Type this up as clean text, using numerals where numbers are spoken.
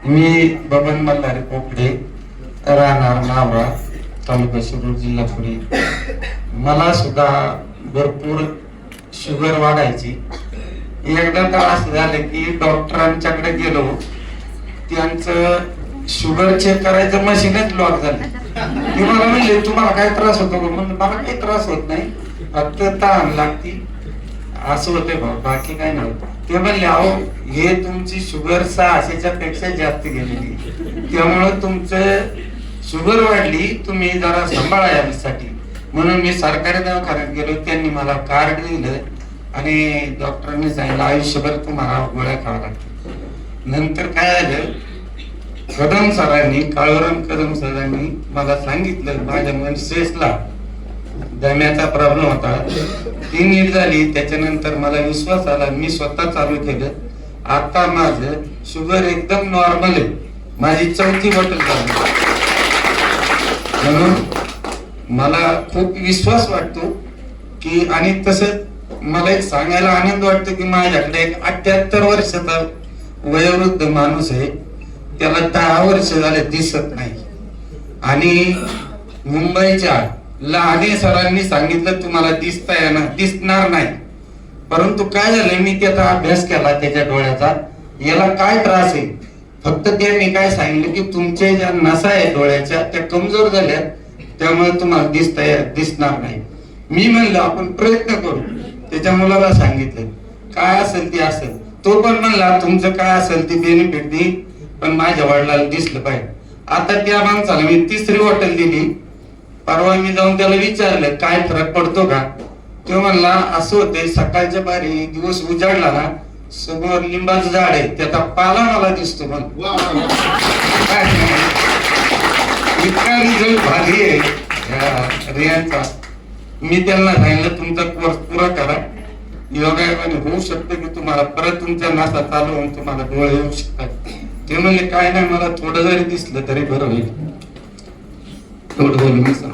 मी बबन मल्हारी पोपडे, राहणार नावळा, तालुका शिरूर, जिल्हा पुणे. मला सुद्धा भरपूर शुगर वाढायची. एकदा तर असं झालं की डॉक्टरांच्याकडे गेलो, त्यांचं शुगर चेक करायचं मशीनच ब्लॉक झालं. ते मला म्हणले तुम्हाला काय त्रास होतो का? म्हणलं मला काही त्रास होत नाही, फक्त तहान लागती असं होते भाऊ, बाकी काय नाही. ते म्हणले अहो हे तुमची शुगर 600च्या पेक्षा जास्त गेलेली, त्यामुळं तुमचं शुगर वाढली, तुम्ही जरा सांभाळा यासाठी. म्हणून मी सरकारी दवाखान्यात गेलो, त्यांनी मला कार्ड दिलं आणि डॉक्टरांनी सांगितलं आयुष्यभर तुम्हाला गोळ्या खावा लागतील. नंतर काय झालं, कदम सरांनी, काळूराम कदम सरांनी मला सांगितलं माझ्या मनसेसला दम्याचा प्रॉब्लेम होता, ती नीट झाली. त्याच्यानंतर मला विश्वास आला, मी स्वतः चालू केलं. आता माझं शुगर एकदम नॉर्मल आहे, माझी 4थी बॉटल झाली. म्हणून मला खूप विश्वास वाटतो की, आणि तसंच मला एक सांगायला आनंद वाटतो की माझ्याकडे एक 78 वर्षाचा वयोवृद्ध माणूस आहे, त्याला 10 वर्ष झाले दिसत नाही. आणि मुंबईच्या लहाने सरांनी सांगितलं तुम्हाला दिसणार नाही. परंतु काय झालं, मी त्याचा अभ्यास केला, त्याच्या डोळ्याचा याला काय त्रास आहे. फक्त त्यांनी काय सांगितलं की तुमच्या ज्या नसा आहे डोळ्याच्या त्या कमजोर झाल्या, त्यामुळे तुम्हाला दिसणार नाही. मी म्हणलं आपण प्रयत्न करू. त्याच्या मुलाला सांगितलं काय असेल ते असेल. तो पण म्हणला तुमचं काय असेल ते बेनिफिट दे, पण माझ्या वडिलांना दिसलं पाहिजे. आता त्या माणसाला मी 3री बॉटल दिली. परवा मी जाऊन त्याला विचारलं काय फरक पडतो का? तो म्हणला असं होते, सकाळच्या पारी दिवस उजाडला ना, समोर लिंबाचं झाड आहे, त्याचा पाला मला दिसतो. इतका रिझल्ट भारी आहे रियांचा. मी त्यांना सांगितलं तुमचा कोर्स पुरा करा, योगायोगाने होऊ शकतं की तुम्हाला परत तुमच्या नासा चालू होऊन तुम्हाला डोळे येऊ शकतात. ते म्हणले काय नाही, मला थोडं जरी दिसलं तरी बरं होईल. थोडं बोलून मी सांग.